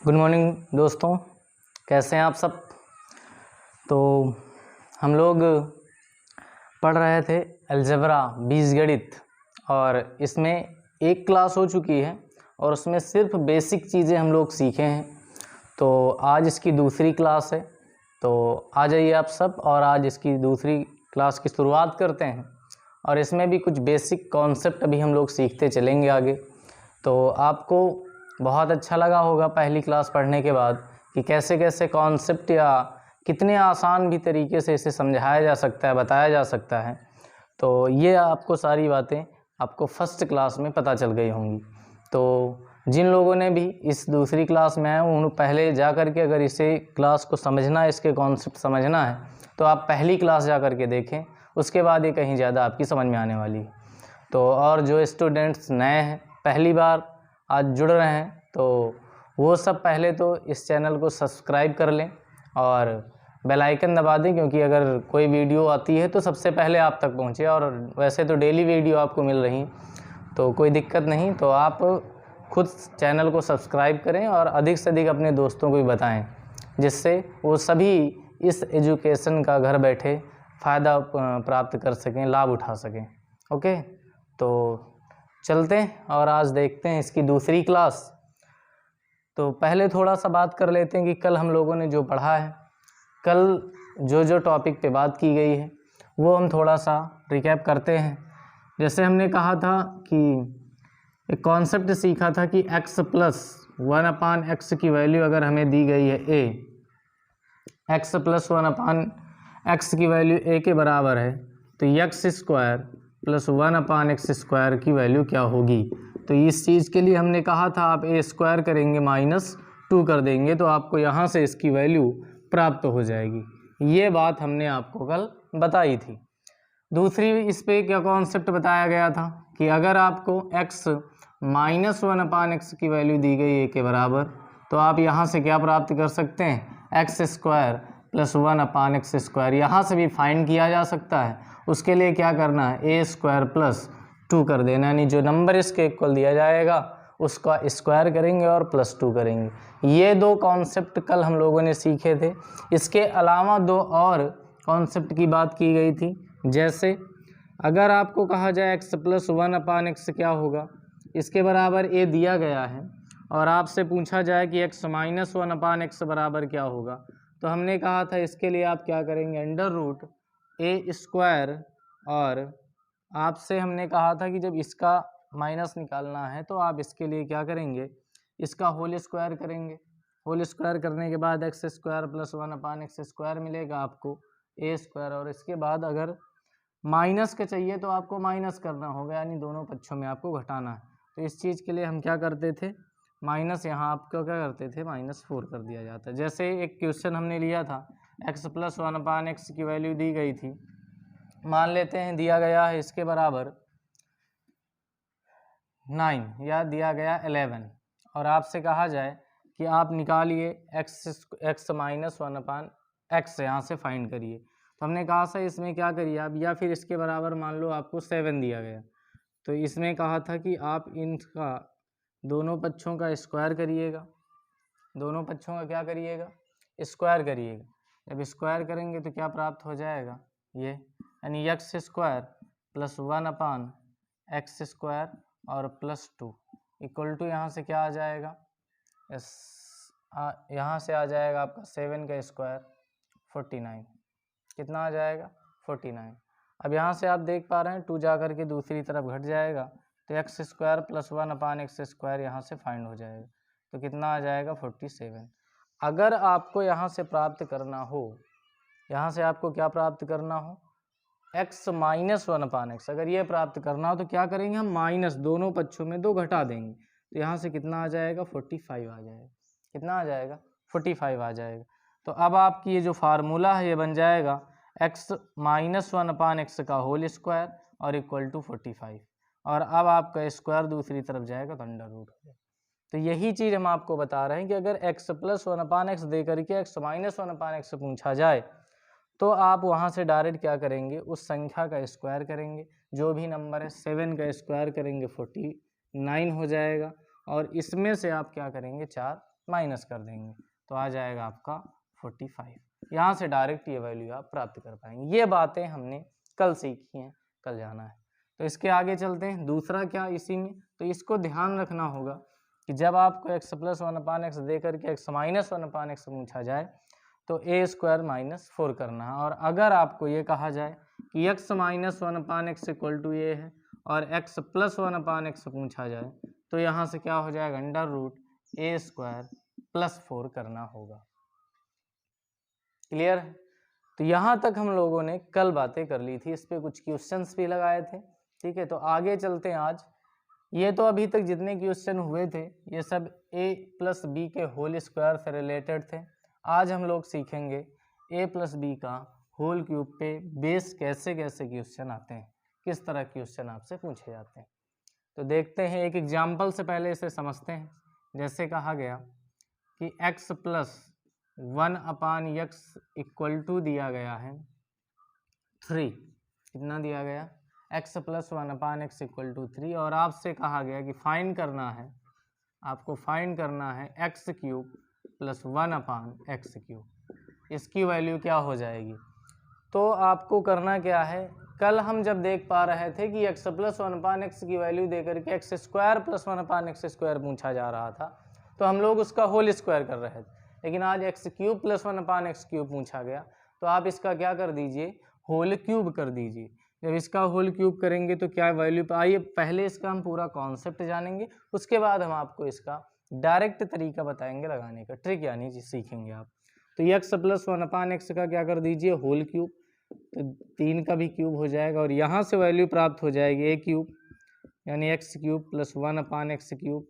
Good morning दोस्तों, कैसे हैं आप सब। तो हम लोग पढ़ रहे थे अलजेब्रा बीजगणित और इसमें एक क्लास हो चुकी है और उसमें सिर्फ बेसिक चीज़ें हम लोग सीखे हैं। तो आज इसकी दूसरी क्लास है, तो आ जाइए आप सब और आज इसकी दूसरी क्लास की शुरुआत करते हैं। और इसमें भी कुछ बेसिक कॉन्सेप्ट अभी हम लोग सीखते चलेंगे आगे। तो आपको बहुत अच्छा लगा होगा पहली क्लास पढ़ने के बाद कि कैसे कैसे कॉन्सेप्ट या कितने आसान भी तरीके से इसे समझाया जा सकता है, बताया जा सकता है। तो ये आपको सारी बातें आपको फर्स्ट क्लास में पता चल गई होंगी। तो जिन लोगों ने भी इस दूसरी क्लास में आए उन पहले जा कर के अगर इसे क्लास को समझना है, इसके कॉन्सेप्ट समझना है, तो आप पहली क्लास जा कर के देखें, उसके बाद ये कहीं ज़्यादा आपकी समझ में आने वाली है। तो और जो स्टूडेंट्स नए हैं, पहली बार आज जुड़ रहे हैं, तो वो सब पहले तो इस चैनल को सब्सक्राइब कर लें और बेल आइकन दबा दें, क्योंकि अगर कोई वीडियो आती है तो सबसे पहले आप तक पहुंचे। और वैसे तो डेली वीडियो आपको मिल रही तो कोई दिक्कत नहीं, तो आप खुद चैनल को सब्सक्राइब करें और अधिक से अधिक अपने दोस्तों को भी बताएं, जिससे वो सभी इस एजुकेशन का घर बैठे फ़ायदा प्राप्त कर सकें, लाभ उठा सकें। ओके, तो चलते हैं और आज देखते हैं इसकी दूसरी क्लास। तो पहले थोड़ा सा बात कर लेते हैं कि कल हम लोगों ने जो पढ़ा है, कल जो टॉपिक पे बात की गई है वो हम थोड़ा सा रिकैप करते हैं। जैसे हमने कहा था कि एक कॉन्सेप्ट सीखा था कि x प्लस 1/x की वैल्यू अगर हमें दी गई है a, x प्लस 1/x की वैल्यू a के बराबर है, तो x स्क्वायर प्लस 1/x² की वैल्यू क्या होगी। तो इस चीज़ के लिए हमने कहा था आप a स्क्वायर करेंगे -2 कर देंगे तो आपको यहाँ से इसकी वैल्यू प्राप्त हो जाएगी। ये बात हमने आपको कल बताई थी। दूसरी इस पे क्या कॉन्सेप्ट बताया गया था कि अगर आपको x -1/x की वैल्यू दी गई a के बराबर, तो आप यहाँ से क्या प्राप्त कर सकते हैं, x स्क्वायर प्लस 1/x²। यहाँ से भी फाइंड किया जा सकता है। उसके लिए क्या करना है, a स्क्वायर प्लस 2 कर देना, यानी जो नंबर इसके इक्वल दिया जाएगा उसका स्क्वायर करेंगे और +2 करेंगे। ये दो कॉन्सेप्ट कल हम लोगों ने सीखे थे। इसके अलावा दो और कॉन्सेप्ट की बात की गई थी। जैसे अगर आपको कहा जाए x प्लस 1/x क्या होगा, इसके बराबर a दिया गया है और आपसे पूछा जाए कि x माइनस 1/x बराबर क्या होगा, तो हमने कहा था इसके लिए आप क्या करेंगे, √a²। और आपसे हमने कहा था कि जब इसका माइनस निकालना है तो आप इसके लिए क्या करेंगे, इसका होल स्क्वायर करेंगे। होल स्क्वायर करने के बाद x² प्लस 1/x² मिलेगा आपको a²। और इसके बाद अगर माइनस का चाहिए तो आपको माइनस करना होगा, यानी दोनों पक्षों में आपको घटाना है। तो इस चीज़ के लिए हम क्या करते थे, माइनस यहाँ आपको क्या करते थे, -4 कर दिया जाता है। जैसे एक क्वेश्चन हमने लिया था, x प्लस 1/x की वैल्यू दी गई थी, मान लेते हैं दिया गया है इसके बराबर 9 या दिया गया 11, और आपसे कहा जाए कि आप निकालिए x माइनस 1/x, यहाँ से फाइंड करिए। तो हमने कहा सर इसमें क्या करिए आप, या फिर इसके बराबर मान लो आपको 7 दिया गया, तो इसमें कहा था कि आप इनका दोनों पक्षों का स्क्वायर करिएगा। दोनों पक्षों का क्या करिएगा, स्क्वायर करिएगा। जब स्क्वायर करेंगे तो क्या प्राप्त हो जाएगा, ये यानी x² प्लस 1/x² और +2 इक्वल टू यहाँ से क्या आ जाएगा, यहाँ से आ जाएगा आपका 7 का स्क्वायर 49। कितना आ जाएगा, 49। अब यहाँ से आप देख पा रहे हैं 2 जा कर के दूसरी तरफ घट जाएगा, तो x² प्लस 1/x² यहाँ से फाइंड हो जाएगा। तो कितना आ जाएगा, 47। अगर आपको यहाँ से प्राप्त करना हो, यहाँ से आपको क्या प्राप्त करना हो, x माइनस 1/x, अगर ये प्राप्त करना हो तो क्या करेंगे हम, माइनस दोनों पक्षों में 2 घटा देंगे। तो यहाँ से कितना आ जाएगा, 45 आ जाएगा। कितना आ जाएगा, 45 आ जाएगा। तो अब आपकी ये जो फार्मूला है ये बन जाएगा x माइनस 1/x का होल स्क्वायर और इक्वल टू 45। और अब आपका स्क्वायर दूसरी तरफ जाएगा तो अंडर रूट हो जाएगा। तो यही चीज़ हम आपको बता रहे हैं कि अगर x प्लस 1/x दे करके x माइनस 1/x पूछा जाए तो आप वहाँ से डायरेक्ट क्या करेंगे, उस संख्या का स्क्वायर करेंगे। जो भी नंबर है 7 का स्क्वायर करेंगे 49 हो जाएगा, और इसमें से आप क्या करेंगे, 4 माइनस कर देंगे तो आ जाएगा आपका 45। यहाँ से डायरेक्ट ये वैल्यू आप प्राप्त कर पाएंगे। ये बातें हमने कल सीखी हैं, कल जाना है। तो इसके आगे चलते हैं। दूसरा क्या इसी में, तो इसको ध्यान रखना होगा कि जब आपको x + 1/x दे करके x - 1/x पूछा जाए तो a² - 4 करना है। और अगर आपको ये कहा जाए कि x - 1/x = a है और x + 1/x पूछा जाए तो यहाँ से क्या हो जाएगा, √a² + 4 करना होगा। क्लियर है? तो यहाँ तक हम लोगों ने कल बातें कर ली थी, इस पे कुछ क्वेश्चंस भी लगाए थे। ठीक है, तो आगे चलते हैं आज। ये तो अभी तक जितने क्वेश्चन हुए थे ये सब a + b के होल स्क्वायर से रिलेटेड थे। आज हम लोग सीखेंगे a + b का होल क्यूब पे बेस कैसे कैसे क्वेश्चन आते हैं, किस तरह क्वेश्चन आपसे पूछे जाते हैं। तो देखते हैं एक एग्जाम्पल से पहले इसे समझते हैं। जैसे कहा गया कि x + 1/x = दिया गया है 3। कितना दिया गया, x + 1/x = 3 और आपसे कहा गया कि फाइंड करना है, आपको फाइंड करना है x³ + 1/x³। इसकी वैल्यू क्या हो जाएगी। तो आपको करना क्या है, कल हम जब देख पा रहे थे कि x + 1/x की वैल्यू देकर के x² + 1/x² पूछा जा रहा था तो हम लोग उसका होल स्क्वायर कर रहे थे। लेकिन आज x³ + 1/x³ पूछा गया तो आप इसका क्या कर दीजिए, होल क्यूब कर दीजिए। जब इसका होल क्यूब करेंगे तो क्या वैल्यू, आइए पहले इसका हम पूरा कॉन्सेप्ट जानेंगे, उसके बाद हम आपको इसका डायरेक्ट तरीका बताएंगे लगाने का, ट्रिक यानी सीखेंगे आप। तो x + 1/x का क्या कर दीजिए, होल क्यूब, तो 3 का भी क्यूब हो जाएगा और यहाँ से वैल्यू प्राप्त हो जाएगी a³ यानी x³ + 1/x³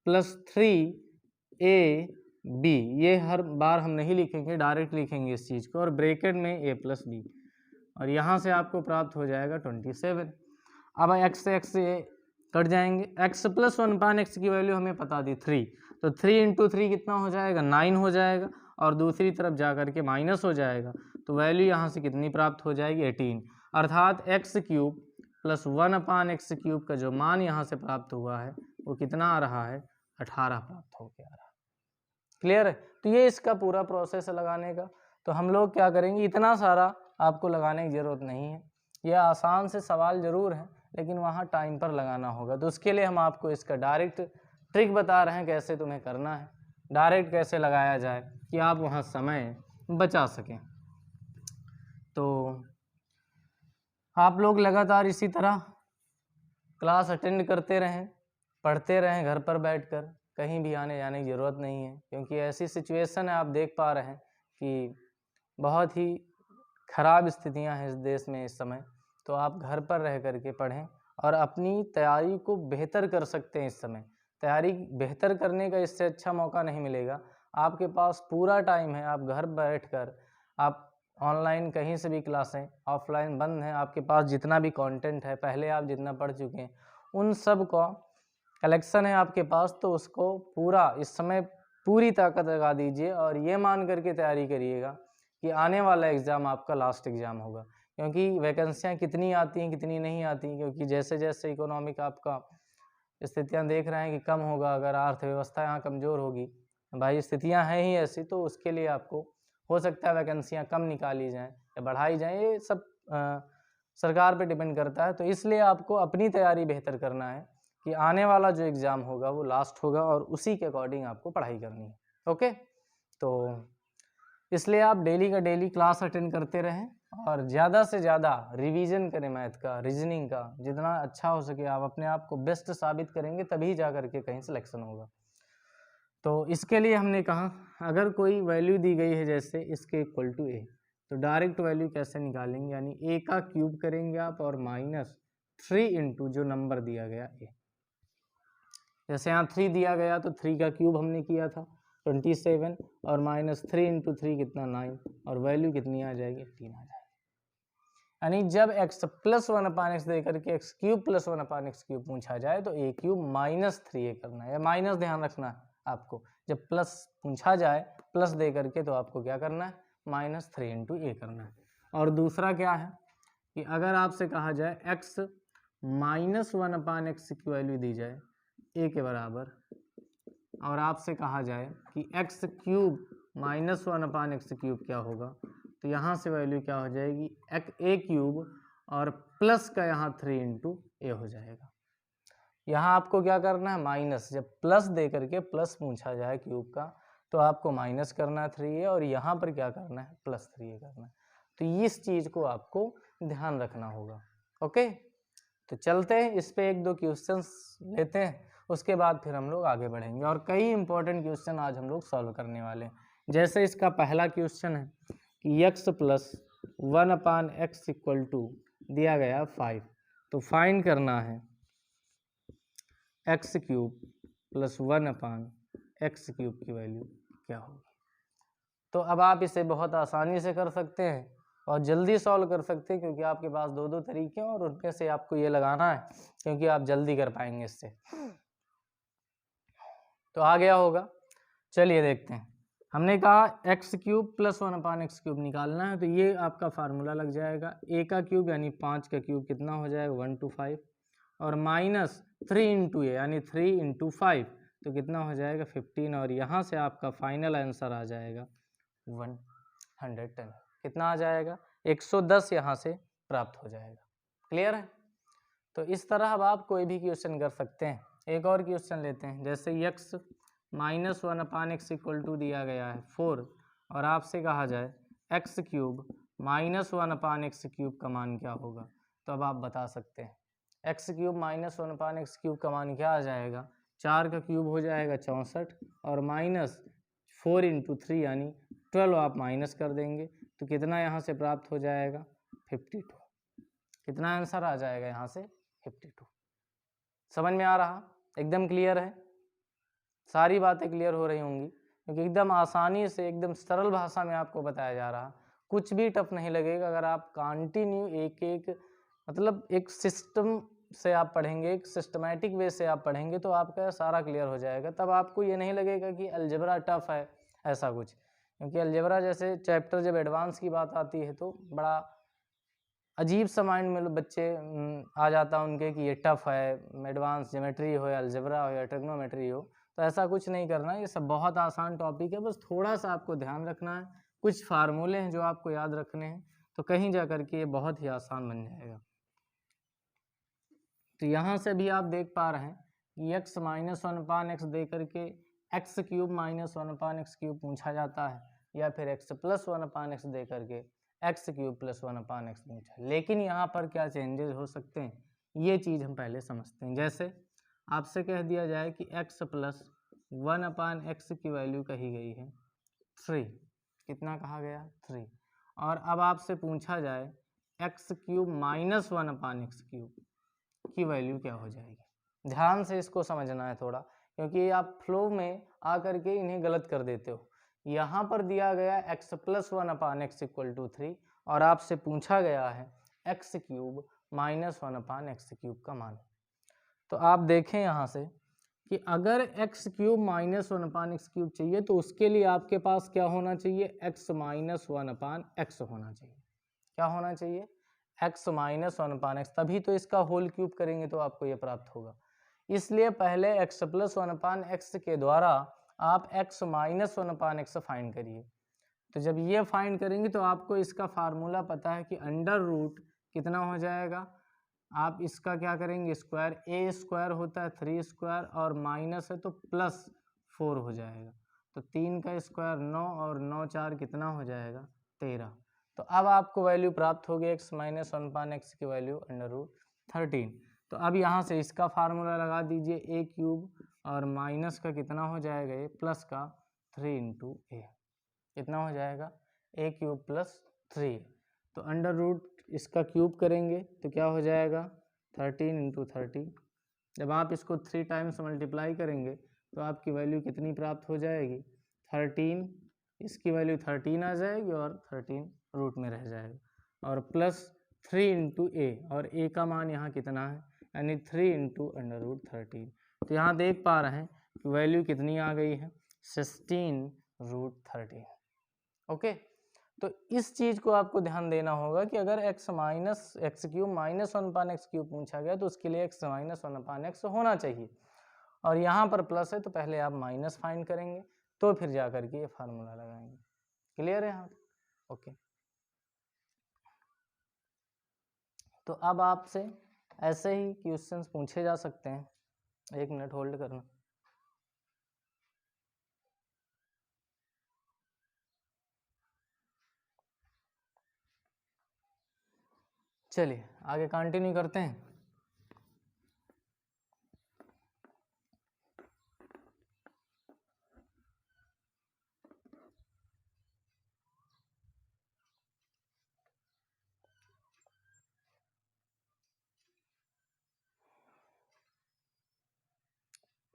+ 3ab। ये हर बार हम नहीं लिखेंगे, डायरेक्ट लिखेंगे इस चीज़ को और ब्रैकेट में a + b और यहाँ से आपको प्राप्त हो जाएगा 27। अब x से x से कट जाएंगे, x + 1/x की वैल्यू हमें पता दी 3, तो 3 × 3 कितना हो जाएगा, 9 हो जाएगा और दूसरी तरफ जा कर के माइनस हो जाएगा तो वैल्यू यहाँ से कितनी प्राप्त हो जाएगी, 18। अर्थात x³ + 1/x³ का जो मान यहाँ से प्राप्त हुआ है वो कितना आ रहा है, 18 प्राप्त हो के आ रहा है। क्लियर है? तो ये इसका पूरा प्रोसेस है लगाने का। तो हम लोग क्या करेंगे, इतना सारा आपको लगाने की ज़रूरत नहीं है, ये आसान से सवाल ज़रूर है लेकिन वहाँ टाइम पर लगाना होगा। तो उसके लिए हम आपको इसका डायरेक्ट ट्रिक बता रहे हैं कैसे तुम्हें करना है, डायरेक्ट कैसे लगाया जाए कि आप वहाँ समय बचा सकें। तो आप लोग लगातार इसी तरह क्लास अटेंड करते रहें, पढ़ते रहें घर पर बैठकर, कहीं भी आने जाने की ज़रूरत नहीं है क्योंकि ऐसी सिचुएशन है, आप देख पा रहे हैं कि बहुत ही ख़राब स्थितियां हैं इस देश में इस समय। तो आप घर पर रह करके पढ़ें और अपनी तैयारी को बेहतर कर सकते हैं। इस समय तैयारी बेहतर करने का इससे अच्छा मौका नहीं मिलेगा। आपके पास पूरा टाइम है, आप घर बैठकर आप ऑनलाइन कहीं से भी क्लासें, ऑफलाइन बंद हैं, आपके पास जितना भी कंटेंट है, पहले आप जितना पढ़ चुके हैं उन सब का कलेक्शन है आपके पास, तो उसको पूरा इस समय पूरी ताकत लगा दीजिए और ये मान करके तैयारी करिएगा कि आने वाला एग्ज़ाम आपका लास्ट एग्ज़ाम होगा। क्योंकि वैकेंसियाँ कितनी आती हैं कितनी नहीं आती, क्योंकि जैसे जैसे इकोनॉमिक आपका स्थितियाँ देख रहे हैं कि कम होगा, अगर अर्थव्यवस्था यहाँ कमज़ोर होगी, भाई स्थितियाँ हैं ही ऐसी, तो उसके लिए आपको हो सकता है वैकेंसियाँ कम निकाली जाएँ या बढ़ाई जाएँ, ये सब सरकार पे डिपेंड करता है। तो इसलिए आपको अपनी तैयारी बेहतर करना है कि आने वाला जो एग्ज़ाम होगा वो लास्ट होगा और उसी के अकॉर्डिंग आपको पढ़ाई करनी है। ओके, तो इसलिए आप डेली का डेली क्लास अटेंड करते रहें और ज़्यादा से ज़्यादा रिवीजन करें, मैथ का, रीजनिंग का, जितना अच्छा हो सके आप अपने आप को बेस्ट साबित करेंगे तभी जा करके कहीं सिलेक्शन होगा। तो इसके लिए हमने कहा अगर कोई वैल्यू दी गई है जैसे इसके इक्वल टू a, तो डायरेक्ट वैल्यू कैसे निकालेंगे, यानी a का क्यूब करेंगे आप और -3 इंटू जो नंबर दिया गया a। जैसे यहाँ 3 दिया गया तो 3 का क्यूब हमने किया था 27 और -3 इंटू 3 कितना 9 और वैल्यू कितनी आ जाएगी, 3 आ जाएगी। यानी जब x + 1/x दे करके x³ + 1/x³ पूछा जाए तो a³ -3a करना है, या माइनस ध्यान रखना है आपको। जब प्लस पूछा जाए प्लस दे करके तो आपको क्या करना है, -3 इंटू a करना है। और दूसरा क्या है कि अगर आपसे कहा जाए x - 1/x की वैल्यू दी जाए a के बराबर, और आपसे कहा जाए कि एक्स क्यूब माइनस 1/x³ क्या होगा, तो यहाँ से वैल्यू क्या हो जाएगी, ए क्यूब और प्लस का यहाँ 3 × a हो जाएगा। यहाँ आपको क्या करना है, माइनस, जब प्लस दे करके प्लस पूछा जाए क्यूब का तो आपको माइनस करना है 3a और यहाँ पर क्या करना है, प्लस 3a करना है। तो इस चीज़ को आपको ध्यान रखना होगा। ओके, तो चलते हैं इस पे 1-2 क्वेश्चंस लेते हैं, उसके बाद फिर हम लोग आगे बढ़ेंगे और कई इंपॉर्टेंट क्वेश्चन आज हम लोग सॉल्व करने वाले हैं। जैसे इसका पहला क्वेश्चन है कि x + 1/x = दिया गया 5, तो फाइंड करना है x³ + 1/x³ की वैल्यू क्या होगी। तो अब आप इसे बहुत आसानी से कर सकते हैं और जल्दी सॉल्व कर सकते हैं, क्योंकि आपके पास 2-2 तरीके हैं और उनमें से आपको ये लगाना है, क्योंकि आप जल्दी कर पाएंगे इससे। तो आ गया होगा, चलिए देखते हैं। हमने कहा x³ + 1/x³ निकालना है, तो ये आपका फार्मूला लग जाएगा। a का क्यूब यानी 5 का क्यूब कितना हो जाएगा, 1 to 5, और माइनस 3 × a यानी 3 × 5 तो कितना हो जाएगा 15, और यहाँ से आपका फाइनल आंसर आ जाएगा 110। कितना आ जाएगा, 110 यहाँ से प्राप्त हो जाएगा। क्लियर है। तो इस तरह अब आप कोई भी क्वेश्चन कर सकते हैं। एक और क्वेश्चन लेते हैं, जैसे x - 1/x = दिया गया है 4 और आपसे कहा जाए x³ - 1/x³ का मान क्या होगा, तो अब आप बता सकते हैं। x³ - 1/x³ का मान क्या आ जाएगा, 4 का क्यूब हो जाएगा 64 और माइनस 4 × 3 यानी 12 आप माइनस कर देंगे तो कितना यहाँ से प्राप्त हो जाएगा, 52। कितना आंसर आ जाएगा यहाँ से, 52। समझ में आ रहा, एकदम क्लियर है, सारी बातें क्लियर हो रही होंगी, क्योंकि एकदम आसानी से एकदम सरल भाषा में आपको बताया जा रहा, कुछ भी टफ नहीं लगेगा। अगर आप कंटिन्यू एक मतलब एक सिस्टम से आप पढ़ेंगे, एक सिस्टमैटिक वे से आप पढ़ेंगे तो आपका सारा क्लियर हो जाएगा। तब आपको ये नहीं लगेगा कि अलजेब्रा टफ है, ऐसा कुछ, क्योंकि अलजेब्रा जैसे चैप्टर जब एडवांस की बात आती है तो बड़ा अजीब सा माइंड में बच्चे आ जाता उनके कि ये टफ है, एडवांस ज्योमेट्री हो या अलजेब्रा हो या ट्रिग्नोमेट्री हो, तो ऐसा कुछ नहीं करना है। ये सब बहुत आसान टॉपिक है, बस थोड़ा सा आपको ध्यान रखना है, कुछ फार्मूले हैं जो आपको याद रखने हैं, तो कहीं जा कर के ये बहुत ही आसान बन जाएगा। तो यहाँ से भी आप देख पा रहे हैं कि x - 1/x दे करके x³ - 1/x³ पूछा जाता है, या फिर x + 1/x दे करके x³ + 1/x पूछा। लेकिन यहाँ पर क्या चेंजेस हो सकते हैं, ये चीज़ हम पहले समझते हैं। जैसे आपसे कह दिया जाए कि x + 1/x की वैल्यू कही गई है 3, कितना कहा गया, 3, और अब आपसे पूछा जाए x³ - 1/x³ की वैल्यू क्या हो जाएगी। ध्यान से इसको समझना है थोड़ा, क्योंकि आप फ्लो में आकर के इन्हें गलत कर देते हो। यहाँ पर दिया गया x + 1/x = 3 और आपसे पूछा गया है x³ - 1/x³ का मान। तो आप देखें यहाँ से कि अगर x³ - 1/x³ चाहिए तो उसके लिए आपके पास क्या होना चाहिए, x - 1/x होना चाहिए। क्या होना चाहिए, x - 1/x, तभी तो इसका होल क्यूब करेंगे तो आपको ये प्राप्त होगा। इसलिए पहले x + 1/x के द्वारा आप x - 1/x फाइंड करिए। तो जब ये फाइंड करेंगे तो आपको इसका फार्मूला पता है कि अंडर रूट कितना हो जाएगा, आप इसका क्या करेंगे, स्क्वायर, a² होता है 3² और माइनस है तो +4 हो जाएगा, तो 3 का स्क्वायर 9 और 9 4 कितना हो जाएगा, 13। तो अब आपको वैल्यू प्राप्त होगी x - 1/x की वैल्यू √13। तो अब यहाँ से इसका फार्मूला लगा दीजिए, a³ और माइनस का कितना हो जाएगा, ये प्लस का 3 × a, कितना हो जाएगा, a³ + 3। तो अंडर रूट इसका क्यूब करेंगे तो क्या हो जाएगा, 13 × 13। जब आप इसको 3 टाइम्स मल्टीप्लाई करेंगे तो आपकी वैल्यू कितनी प्राप्त हो जाएगी, 13, इसकी वैल्यू 13 आ जाएगी और 13 रूट में रह जाएगा, और +3 × a, और a का मान यहाँ कितना है, यानी 3 × अंडर रूट 13। तो यहाँ देख पा रहे हैं कि वैल्यू कितनी आ गई है, 16√13। ओके, तो इस चीज़ को आपको ध्यान देना होगा कि अगर x - x³ - 1/x³ पूछा गया तो उसके लिए x - 1/x होना चाहिए, और यहाँ पर प्लस है तो पहले आप माइनस फाइंड करेंगे, तो फिर जा करके ये फार्मूला लगाएंगे। क्लियर है यहाँ? ओके। तो अब आपसे ऐसे ही क्वेश्चंस पूछे जा सकते हैं। 1 मिनट होल्ड करना। चलिए आगे कंटिन्यू करते हैं।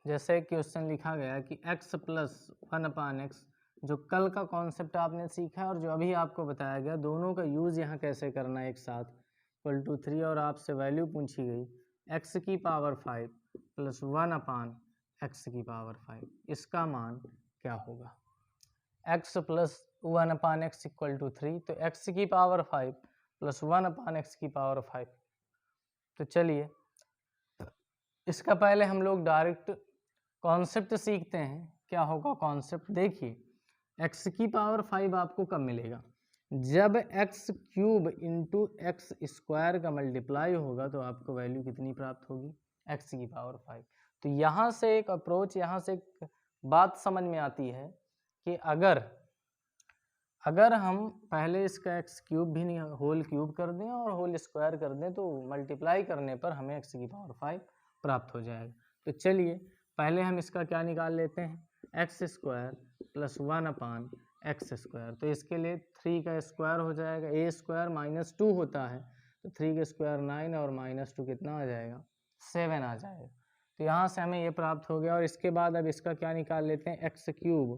जैसे क्वेश्चन लिखा गया कि x प्लस 1/x, जो कल का कॉन्सेप्ट आपने सीखा है और जो अभी आपको बताया गया, दोनों का यूज़ यहाँ कैसे करना है एक साथ, इक्वल टू 3, और आपसे वैल्यू पूछी गई x की पावर 5 प्लस 1/x की पावर 5, इसका मान क्या होगा। x plus 1/x equal to 3, तो x की पावर 5 प्लस 1/x की पावर 5। तो चलिए इसका पहले हम लोग डायरेक्ट कॉन्सेप्ट सीखते हैं। क्या होगा कॉन्सेप्ट, देखिए x की पावर 5 आपको कब मिलेगा, जब x cube into x square का मल्टीप्लाई होगा, तो आपको वैल्यू कितनी प्राप्त होगी, x की पावर 5। तो यहाँ से एक अप्रोच, यहाँ से एक बात समझ में आती है कि अगर हम पहले इसका x क्यूब भी नहीं होल क्यूब कर दें और होल स्क्वायर कर दें, तो मल्टीप्लाई करने पर हमें x की पावर 5 प्राप्त हो जाएगा। तो चलिए पहले हम इसका क्या निकाल लेते हैं, x square plus 1/x square. तो इसके लिए 3 का स्क्वायर हो जाएगा, a स्क्वायर माइनस 2 होता है, तो 3 का स्क्वायर 9 और -2 कितना आ जाएगा, 7 आ जाएगा। तो यहाँ से हमें ये प्राप्त हो गया। और इसके बाद अब इसका क्या निकाल लेते हैं, x cube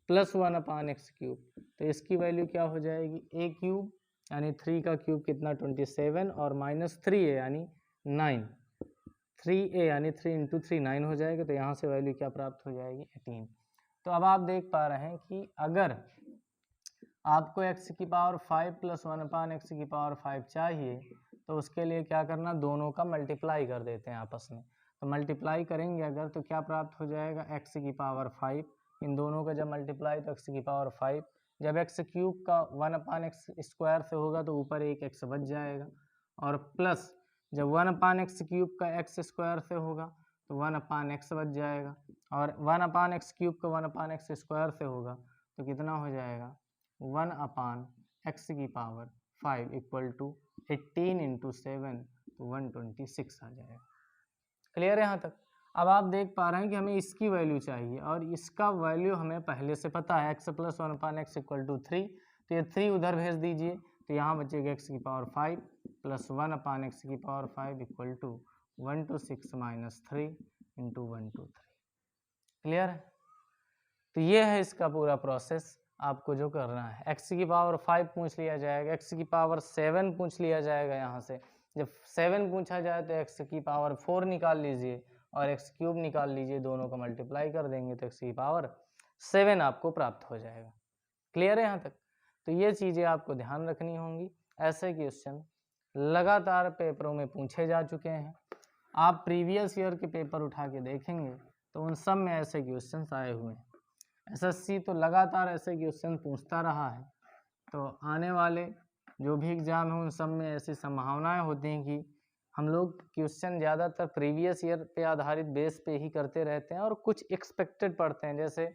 plus 1/x cube. तो इसकी वैल्यू क्या हो जाएगी, a क्यूब यानी 3 का क्यूब कितना 27 और -3a यानी 9, 3a यानी 3 इंटू 3 9 हो जाएगा। तो यहाँ से वैल्यू क्या प्राप्त हो जाएगी, 18। तो अब आप देख पा रहे हैं कि अगर आपको x की पावर 5 प्लस 1/x की पावर 5 चाहिए, तो उसके लिए क्या करना, दोनों का मल्टीप्लाई कर देते हैं आपस में। तो मल्टीप्लाई करेंगे अगर, तो क्या प्राप्त हो जाएगा, x की पावर 5, इन दोनों का जब मल्टीप्लाई तो x की पावर 5, जब x क्यूब का 1/x स्क्वायर से होगा तो ऊपर एक x बच जाएगा, और प्लस जब 1/x क्यूब का x स्क्वायर से होगा तो 1/x बच जाएगा, और 1/x क्यूब का 1/x स्क्वायर से होगा तो कितना हो जाएगा, 1/x की पावर 5 इक्वल टू 18 इंटू 7, तो 126 आ जाएगा। क्लियर है यहाँ तक। अब आप देख पा रहे हैं कि हमें इसकी वैल्यू चाहिए, और इसका वैल्यू हमें पहले से पता है, x plus 1/x equal to 3, तो ये 3 उधर भेज दीजिए, तो यहाँ बचेगा x की पावर 5 प्लस 1/x की power 5 equal to 126 minus 3 into 123। Clear है। तो ये है इसका पूरा प्रोसेस, आपको जो करना है। x की पावर 5 पूछ लिया जाएगा, x की पावर 7 पूछ लिया जाएगा। यहाँ से जब 7 पूछा जाए तो x की पावर 4 निकाल लीजिए और x क्यूब निकाल लीजिए, दोनों का मल्टीप्लाई कर देंगे तो x की पावर 7 आपको प्राप्त हो जाएगा। क्लियर है यहाँ तक। तो ये चीज़ें आपको ध्यान रखनी होंगी। ऐसे क्वेश्चन लगातार पेपरों में पूछे जा चुके हैं। आप प्रीवियस ईयर के पेपर उठा के देखेंगे तो उन सब में ऐसे क्वेश्चन आए हुए हैं। एसएससी तो लगातार ऐसे क्वेश्चन पूछता रहा है, तो आने वाले जो भी एग्ज़ाम है उन सब में ऐसी संभावनाएं होती हैं कि हम लोग क्वेश्चन ज़्यादातर प्रीवियस ईयर पे आधारित बेस पे ही करते रहते हैं और कुछ एक्सपेक्टेड पढ़ते हैं। जैसे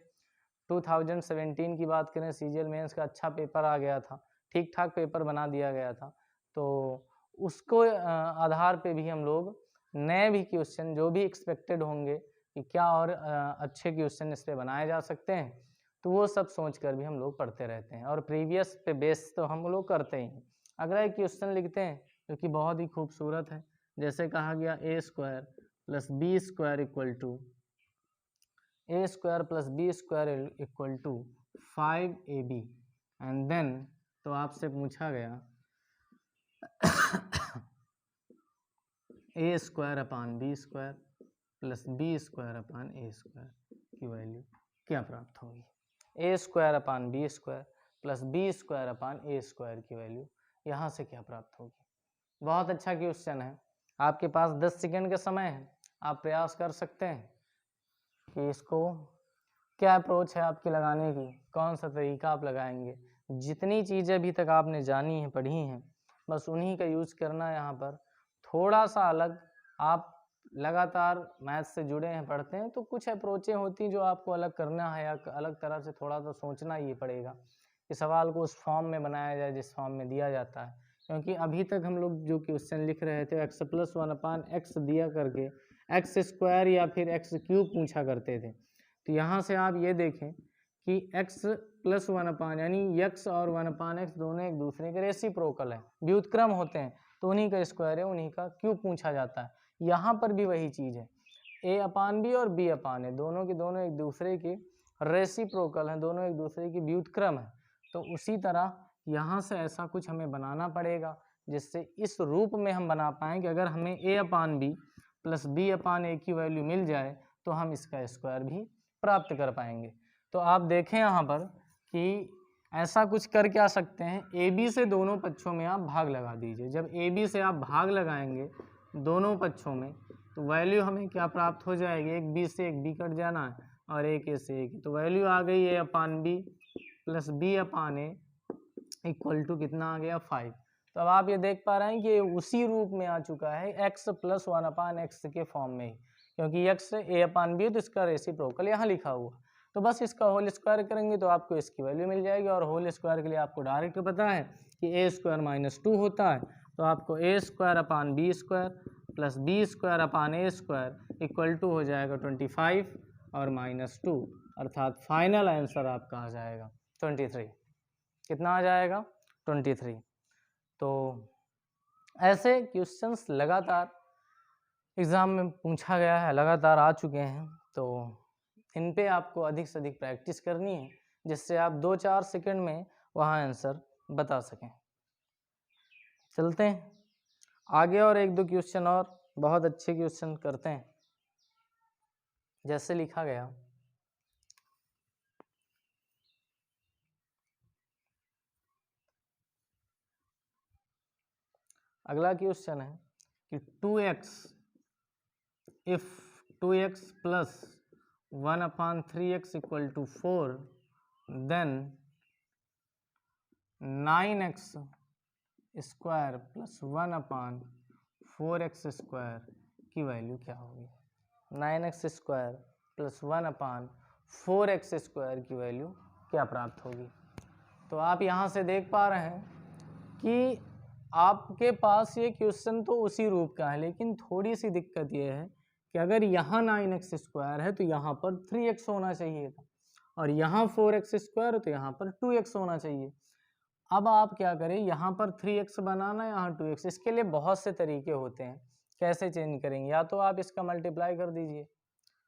2017 की बात करें, सीजीएल मेंस का अच्छा पेपर आ गया था, ठीक ठाक पेपर बना दिया गया था, तो उसको आधार पे भी हम लोग नए भी क्वेश्चन जो भी एक्सपेक्टेड होंगे कि क्या और अच्छे क्वेश्चन इस पे बनाए जा सकते हैं, तो वो सब सोच कर भी हम लोग पढ़ते रहते हैं। और प्रीवियस पे बेस तो हम लोग करते ही हैं। अगर एक क्वेश्चन लिखते हैं जो कि बहुत ही खूबसूरत है, जैसे कहा गया a square plus B square equal to a square plus B square equal to 5ab, and then तो आपसे पूछा गया a square upon B square plus B square upon A square की वैल्यू क्या प्राप्त होगी। a square upon B square plus B square upon A square की value यहाँ से क्या प्राप्त होगी। बहुत अच्छा क्वेश्चन है। आपके पास 10 सेकंड का समय है, आप प्रयास कर सकते हैं। कि इसको क्या अप्रोच है आपकी लगाने की, कौन सा तरीका आप लगाएंगे। जितनी चीज़ें अभी तक आपने जानी हैं, पढ़ी हैं, बस उन्हीं का यूज़ करना है यहाँ पर। थोड़ा सा अलग, आप लगातार मैथ से जुड़े हैं, पढ़ते हैं, तो कुछ अप्रोचें होती हैं जो आपको अलग करना है या अलग तरह से थोड़ा सा सोचना ही पड़ेगा कि सवाल को उस फॉर्म में बनाया जाए जिस फॉर्म में दिया जाता है। क्योंकि अभी तक हम लोग जो क्वेश्चन लिख रहे थे x+1/x दिया करके x² या फिर x³ पूछा करते थे। तो यहाँ से आप ये देखें कि x+1 यानी x और 1/x दोनों एक दूसरे के रेसिप्रोकल है, व्युत्क्रम होते हैं, तो उन्हीं का स्क्वायर है, उन्हीं का क्यूब पूछा जाता है। यहाँ पर भी वही चीज़ है, a/b और b/a दोनों के दोनों एक दूसरे के रेसिप्रोकल हैं, दोनों एक दूसरे की व्युत्क्रम है। तो उसी तरह यहाँ से ऐसा कुछ हमें बनाना पड़ेगा जिससे इस रूप में हम बना पाएँ कि अगर हमें a/b प्लस b/a की वैल्यू मिल जाए तो हम इसका स्क्वायर भी प्राप्त कर पाएंगे। तो आप देखें यहाँ पर कि ऐसा कुछ कर क्या सकते हैं, AB से दोनों पक्षों में आप भाग लगा दीजिए। जब AB से आप भाग लगाएंगे दोनों पक्षों में तो वैल्यू हमें क्या प्राप्त हो जाएगी, एक B से एक B कट जाना है और एक A से एक, तो वैल्यू आ गई a/b plus b/a equal to कितना आ गया 5। तो अब आप ये देख पा रहे हैं कि उसी रूप में आ चुका है x+1/x के फॉर्म में ही, क्योंकि x a/b है तो इसका रेसिप्रोकल यहाँ लिखा हुआ। तो बस इसका होल स्क्वायर करेंगे तो आपको इसकी वैल्यू मिल जाएगी, और होल स्क्वायर के लिए आपको डायरेक्ट पता है कि a² - 2 होता है, तो आपको a² plus b² equal to हो जाएगा 25 और -2, अर्थात फाइनल आंसर आपका आ जाएगा 23। कितना आ जाएगा 23। तो ऐसे क्वेश्चंस लगातार एग्ज़ाम में पूछा गया है, लगातार आ चुके हैं, तो इन पे आपको अधिक से अधिक प्रैक्टिस करनी है जिससे आप 2-4 सेकंड में वहाँ आंसर बता सकें। चलते हैं आगे और 1-2 क्वेश्चन और बहुत अच्छे क्वेश्चन करते हैं। जैसे लिखा गया, अगला क्वेश्चन है कि 2x if 2x plus 1/3x equal to 4 then 9x square plus 1/4x square की वैल्यू क्या होगी। 9x square plus 1/4x square की वैल्यू क्या प्राप्त होगी। तो आप यहाँ से देख पा रहे हैं कि आपके पास ये क्वेश्चन तो उसी रूप का है, लेकिन थोड़ी सी दिक्कत ये है कि अगर यहाँ 9x स्क्वायर है तो यहाँ पर 3x होना चाहिए था, और यहाँ 4x स्क्वायर है तो यहाँ पर 2x होना चाहिए। अब आप क्या करें, यहाँ पर 3x बनाना है, यहाँ 2x। इसके लिए बहुत से तरीके होते हैं, कैसे चेंज करेंगे। या तो आप इसका मल्टीप्लाई कर दीजिए,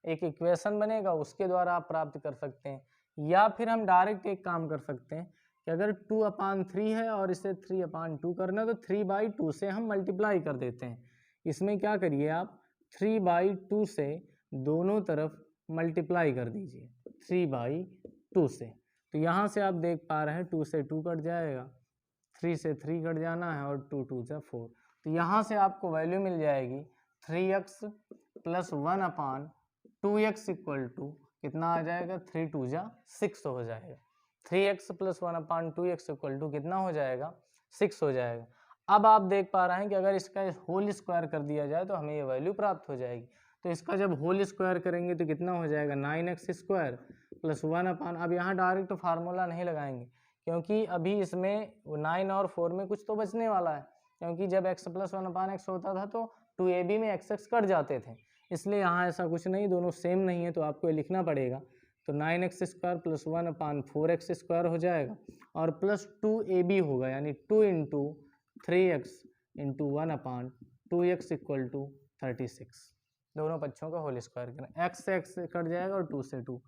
एक इक्वेशन बनेगा उसके द्वारा आप प्राप्त कर सकते हैं, या फिर हम डायरेक्ट एक काम कर सकते हैं कि अगर 2/3 है और इसे 3/2 करना है तो 3/2 से हम मल्टीप्लाई कर देते हैं। इसमें क्या करिए, आप 3/2 से दोनों तरफ मल्टीप्लाई कर दीजिए 3/2 से। तो यहाँ से आप देख पा रहे हैं 2 से 2 कट जाएगा, 3 से 3 कट जाना है, और 2 2 से 4। तो यहाँ से आपको वैल्यू मिल जाएगी 3x plus 1/2x equal to कितना आ जाएगा, 3 2 जा 6 हो जाएगा। 3x plus 1/2x equal to कितना हो जाएगा, 6 हो जाएगा। अब आप देख पा रहे हैं कि अगर इसका होल स्क्वायर कर दिया जाए तो हमें ये वैल्यू प्राप्त हो जाएगी। तो इसका जब होल स्क्वायर करेंगे तो कितना हो जाएगा, 9x स्क्वायर प्लस 1/, अब यहाँ डायरेक्ट फार्मूला नहीं लगाएंगे क्योंकि अभी इसमें 9 और 4 में कुछ तो बचने वाला है, क्योंकि जब x प्लस 1/x होता था तो 2ab में x कट जाते थे, इसलिए यहाँ ऐसा कुछ नहीं, दोनों सेम नहीं है, तो आपको ये लिखना पड़ेगा। तो 9x square plus 1/4x square हो जाएगा, और प्लस 2ab होगा, यानी 2 into 3x into 1/2x equal to 36। दोनों पक्षों का होल स्क्वायर करें, x से x कट जाएगा और 2 से 2,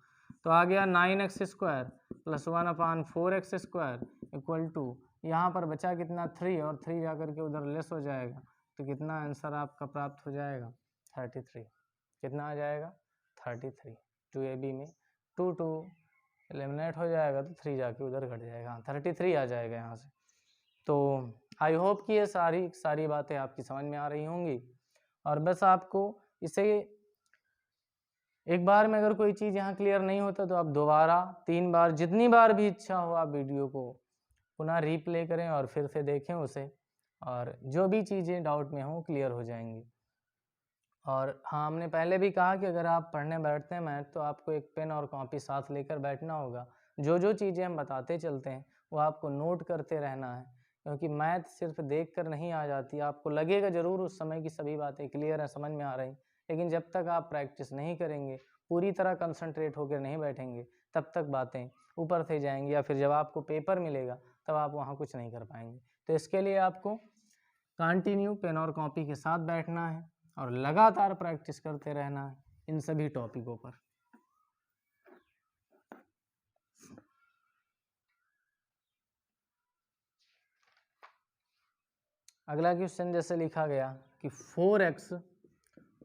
तो आ गया 9x square plus 1/4x square equal to, यहाँ पर बचा कितना 3, और 3 जाकर के उधर लेस हो जाएगा, तो कितना आंसर आपका प्राप्त हो जाएगा 33। कितना आ जाएगा 33। 2ab में 2 2 एलिमिनेट हो जाएगा तो 3 जाके उधर घट जाएगा, 33 आ जाएगा यहाँ से। तो आई होप कि ये सारी बातें आपकी समझ में आ रही होंगी, और बस आपको इसे एक बार में अगर कोई चीज़ यहाँ क्लियर नहीं होता तो आप दोबारा 3 बार, जितनी बार भी इच्छा हो आप वीडियो को पुनः रीप्ले करें और फिर से देखें उसे, और जो भी चीज़ें डाउट में हों क्लियर हो जाएंगी। और हाँ, हमने पहले भी कहा कि अगर आप पढ़ने बैठते हैं मैथ तो आपको एक पेन और कॉपी साथ लेकर बैठना होगा। जो जो चीज़ें हम बताते चलते हैं वो आपको नोट करते रहना है, क्योंकि मैथ सिर्फ देख कर नहीं आ जाती। आपको लगेगा ज़रूर उस समय की सभी बातें क्लियर हैं, समझ में आ रही, लेकिन जब तक आप प्रैक्टिस नहीं करेंगे, पूरी तरह कंसंट्रेट होकर नहीं बैठेंगे, तब तक बातें ऊपर से जाएंगी, या फिर जब आपको पेपर मिलेगा तब आप वहाँ कुछ नहीं कर पाएंगे। तो इसके लिए आपको कंटिन्यू पेन और कॉपी के साथ बैठना है और लगातार प्रैक्टिस करते रहना है इन सभी टॉपिकों पर। अगला क्वेश्चन जैसे लिखा गया कि 4x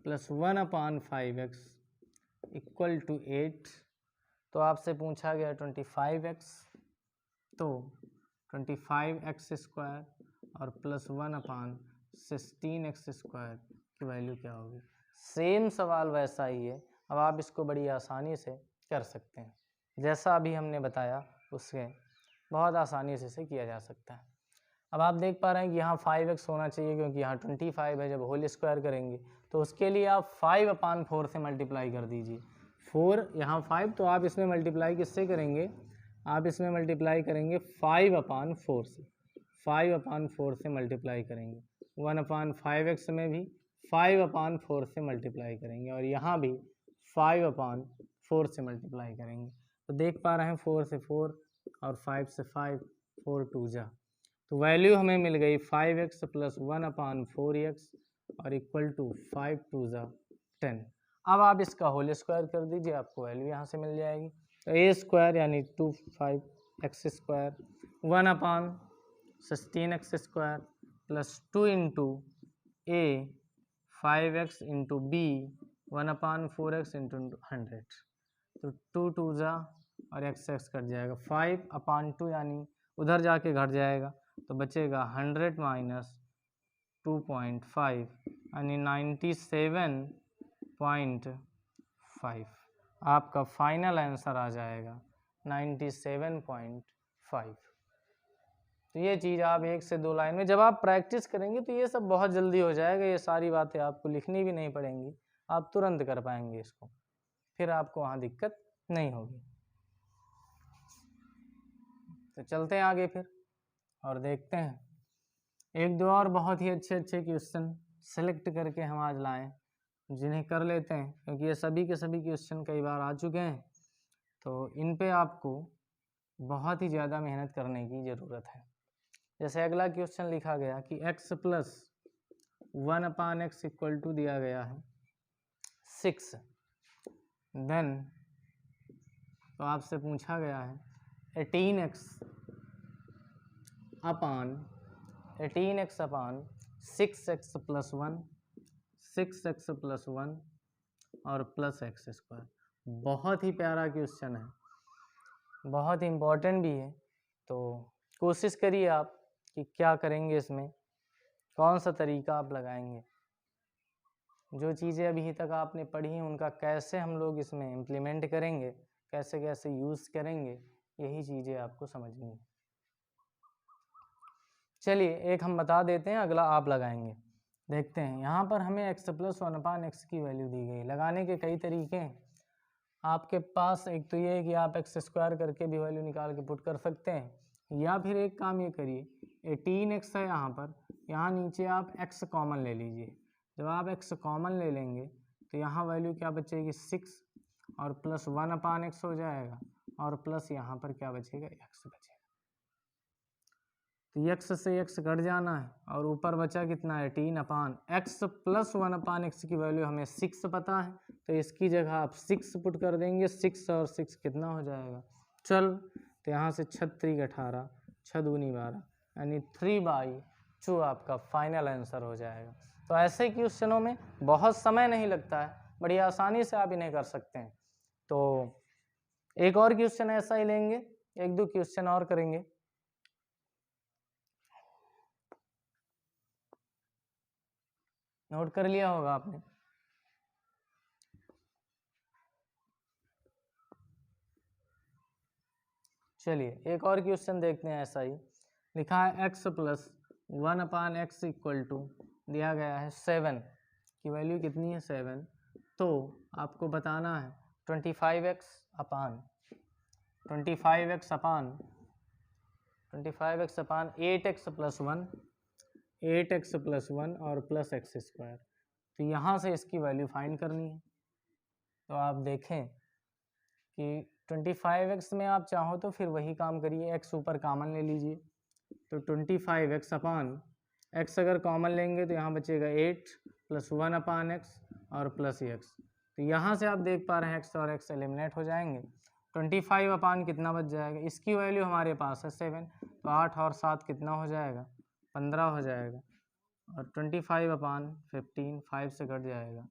+ 1/5x इक्वल टू 8, तो आपसे पूछा गया 25x, तो 25x² और +1/16x² की वैल्यू क्या होगी। सेम सवाल वैसा ही है, अब आप इसको बड़ी आसानी से कर सकते हैं, जैसा अभी हमने बताया उससे बहुत आसानी से इसे किया जा सकता है। अब आप देख पा रहे हैं कि यहाँ 5x होना चाहिए, क्योंकि यहाँ 25 है। जब होल स्क्वायर करेंगे तो उसके लिए आप 5/4 से मल्टीप्लाई कर दीजिए। 4 यहाँ 5, तो आप इसमें मल्टीप्लाई किससे करेंगे, आप इसमें मल्टीप्लाई करेंगे 5/4 से, 5/4 से मल्टीप्लाई करेंगे। 1/5x में भी 5/4 से मल्टीप्लाई करेंगे, और यहाँ भी 5/4 से मल्टीप्लाई करेंगे। तो देख पा रहे हैं 4 से 4 और 5 से 5, 4 2 जा, तो वैल्यू हमें मिल गई 5x + 1/4x और इक्वल टू 5 2 जा 10। अब आप इसका होल स्क्वायर कर दीजिए, आपको वैल्यू यहाँ से मिल जाएगी। तो a² यानी 25x² 1/16x² + 2 × a 5x × b 1/4x × 100, तो 2 2 जा और x कट जाएगा। 5/2 यानी उधर जाके घट जाएगा, तो बचेगा 100 - 2.5 यानी 97.5। आपका फाइनल आंसर आ जाएगा 97.5। तो ये चीज़ आप 1 से 2 लाइन में जब आप प्रैक्टिस करेंगे तो ये सब बहुत जल्दी हो जाएगा। ये सारी बातें आपको लिखनी भी नहीं पड़ेंगी, आप तुरंत कर पाएंगे इसको, फिर आपको वहाँ दिक्कत नहीं होगी। तो चलते हैं आगे फिर और देखते हैं एक दो और बहुत ही अच्छे क्वेश्चन सेलेक्ट करके हम आज लाएं, जिन्हें कर लेते हैं, क्योंकि ये सभी के सभी क्वेश्चन कई बार आ चुके हैं, तो इन पे आपको बहुत ही ज़्यादा मेहनत करने की ज़रूरत है। जैसे अगला क्वेश्चन लिखा गया कि x + 1/x इक्वल टू दिया गया है 6, देन तो आपसे पूछा गया है 18x / 6x + 1, 6x + 1 और +x²। बहुत ही प्यारा क्वेश्चन है, बहुत ही इम्पोर्टेंट भी है। तो कोशिश करिए आप कि क्या करेंगे, इसमें कौन सा तरीका आप लगाएंगे। जो चीज़ें अभी तक आपने पढ़ी हैं उनका कैसे हम लोग इसमें इम्प्लीमेंट करेंगे, कैसे कैसे यूज़ करेंगे, यही चीज़ें आपको समझनी है। चलिए एक हम बता देते हैं, अगला आप लगाएंगे। देखते हैं यहाँ पर हमें x + 1/x की वैल्यू दी गई। लगाने के कई तरीके हैं आपके पास। एक तो ये है कि आप x² करके भी वैल्यू निकाल के पुट कर सकते हैं, या फिर एक काम ये करिए 18x है यहाँ पर, यहाँ नीचे आप x कॉमन ले लीजिए। जब आप x कॉमन ले लेंगे तो यहाँ वैल्यू क्या बचेगी 6 और +1/x हो जाएगा, और प्लस यहाँ पर क्या बचेगा x बचेगा। तो x से x कट जाना है और ऊपर बचा कितना 18/x + 1/x की वैल्यू हमें 6 पता है, तो इसकी जगह आप 6 पुट कर देंगे। 6 और 6 कितना हो जाएगा 12, तो यहाँ से 6×3 = 18, 6×2 = 12 यानी 3/2 आपका फाइनल आंसर हो जाएगा। तो ऐसे क्वेश्चनों में बहुत समय नहीं लगता है, बड़ी आसानी से आप इन्हें कर सकते हैं। तो एक और क्वेश्चन ऐसा ही लेंगे, एक दो क्वेश्चन और करेंगे। नोट कर लिया होगा आपने। चलिए एक और क्वेश्चन देखते हैं। ऐसा ही लिखा है x plus 1/x equal to दिया गया है 7 की वैल्यू कितनी है 7। तो आपको बताना है 25x अपान 8x प्लस 1 8x प्लस 1 और प्लस एक्स स्क्वायर। तो यहाँ से इसकी वैल्यू फाइंड करनी है। तो आप देखें कि 25x में आप चाहो तो फिर वही काम करिए, x ऊपर कॉमन ले लीजिए। तो 25x अपान x अगर कॉमन लेंगे तो यहाँ बचेगा 8 प्लस 1 अपान एक्स और प्लस x। तो यहाँ से आप देख पा रहे हैं x और x एलिमिनेट हो जाएंगे। 25 अपान कितना बच जाएगा, इसकी वैल्यू हमारे पास है 7, तो 8 और 7 कितना हो जाएगा 15 हो जाएगा। और 25 अपान 15 5 से कट जाएगा,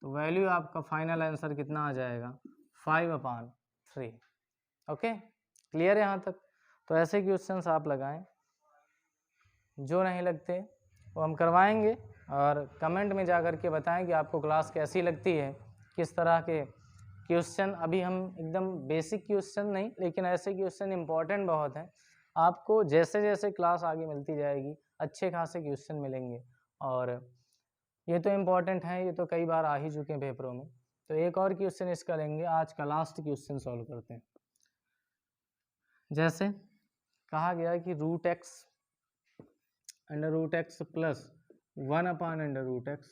तो वैल्यू आपका फाइनल आंसर कितना आ जाएगा 5/3। ओके, क्लियर है यहाँ तक। तो ऐसे क्वेश्चंस आप लगाएं, जो नहीं लगते वो हम करवाएंगे, और कमेंट में जा कर के बताएं कि आपको क्लास कैसी लगती है, किस तरह के क्वेश्चन। अभी हम एकदम बेसिक क्वेश्चन नहीं, लेकिन ऐसे क्वेश्चन इंपॉर्टेंट बहुत हैं। आपको जैसे जैसे क्लास आगे मिलती जाएगी अच्छे खासे क्वेश्चन मिलेंगे, और ये तो इम्पॉर्टेंट है, ये तो कई बार आ ही चुके हैं पेपरों में। तो एक और क्वेश्चन इसका लेंगे, आज का लास्ट क्वेश्चन सॉल्व करते हैं। जैसे कहा गया कि root X under root X plus 1/√x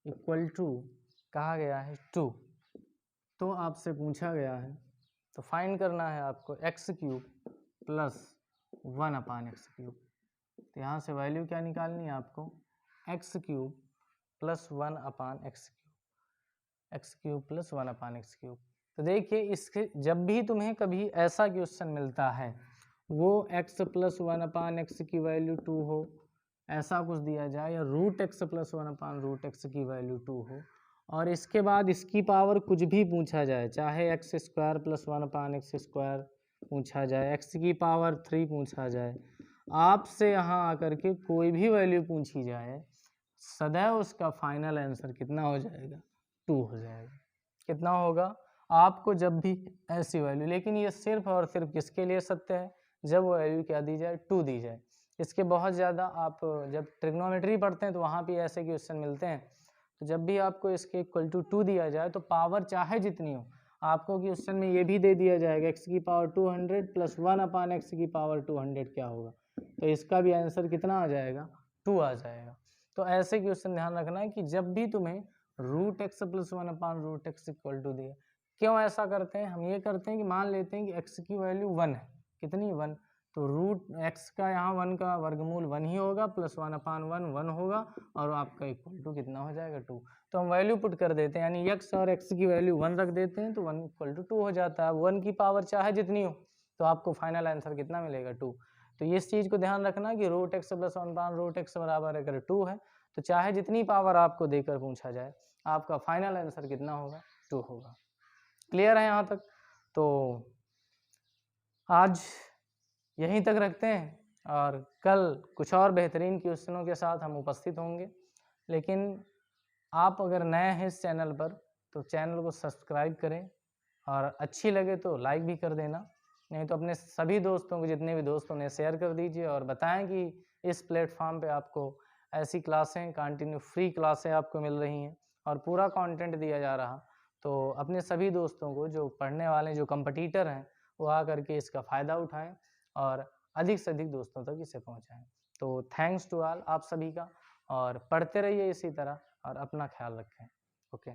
equal to कहा गया है 2। तो आपसे पूछा गया है, तो फाइंड करना है आपको x³ प्लस 1/x³। तो यहाँ से वैल्यू क्या निकालनी है आपको, x³ plus 1/x³, x³ plus 1/x³। तो देखिए इसके जब भी तुम्हें कभी ऐसा क्वेश्चन मिलता है, वो x प्लस 1/x की वैल्यू 2 हो, ऐसा कुछ दिया जाए, या रूट x प्लस 1/√x की वैल्यू 2 हो, और इसके बाद इसकी पावर कुछ भी पूछा जाए, चाहे x² प्लस 1/x² पूछा जाए, x की पावर 3 पूछा जाए, आपसे यहाँ आकर के कोई भी वैल्यू पूछी जाए, सदैव उसका फाइनल आंसर कितना हो जाएगा 2 हो जाएगा। कितना होगा आपको जब भी ऐसी वैल्यू, लेकिन ये सिर्फ और सिर्फ किसके लिए सत्य है, जब वो वैल्यू क्या दी जाए 2 दी जाए। इसके बहुत ज़्यादा आप जब ट्रिग्नोमेट्री पढ़ते हैं तो वहाँ भी ऐसे क्वेश्चन मिलते हैं। तो जब भी आपको इसके इक्वल टू 2 दिया जाए, तो पावर चाहे जितनी हो, आपको क्वेश्चन में ये भी दे दिया जाएगा x की पावर 200 प्लस 1/x की पावर 200 क्या होगा, तो इसका भी आंसर कितना आ जाएगा 2 आ जाएगा। तो ऐसे क्वेश्चन ध्यान रखना है कि जब भी तुम्हें root X plus 1/√x equal to दिए, क्यों ऐसा करते हैं, हम ये करते हैं कि मान लेते हैं कि x की वैल्यू 1 है, कितनी 1, तो रूट x का यहाँ 1 का वर्गमूल 1 ही होगा, प्लस 1/1 1 होगा, और आपका इक्वल टू कितना हो जाएगा 2। तो हम वैल्यू पुट कर देते हैं, यानी x और x की वैल्यू 1 रख देते हैं, तो 1 इक्वल टू 2 हो जाता है। 1 की पावर चाहे जितनी हो, तो आपको फाइनल आंसर कितना मिलेगा 2। तो इस चीज़ को ध्यान रखना कि रूट एक्स प्लस 1/√x बराबर अगर 2 है, तो चाहे जितनी पावर आपको देकर पूछा जाए, आपका फाइनल आंसर कितना होगा 2 होगा। क्लियर है यहाँ तक। तो आज यहीं तक रखते हैं, और कल कुछ और बेहतरीन क्वेश्चनों के साथ हम उपस्थित होंगे। लेकिन आप अगर नए हैं इस चैनल पर, तो चैनल को सब्सक्राइब करें, और अच्छी लगे तो लाइक भी कर देना, नहीं तो अपने सभी दोस्तों को, जितने भी दोस्तों ने, शेयर कर दीजिए, और बताएं कि इस प्लेटफॉर्म पे आपको ऐसी क्लासें कंटिन्यू फ्री क्लासें आपको मिल रही हैं, और पूरा कंटेंट दिया जा रहा। तो अपने सभी दोस्तों को, जो पढ़ने वाले, जो कंपटीटर हैं, वो आ करके इसका फ़ायदा उठाएं, और अधिक से अधिक दोस्तों तक इसे पहुंचाएं। तो थैंक्स टू ऑल आप सभी का, और पढ़ते रहिए इसी तरह, और अपना ख्याल रखें। ओके।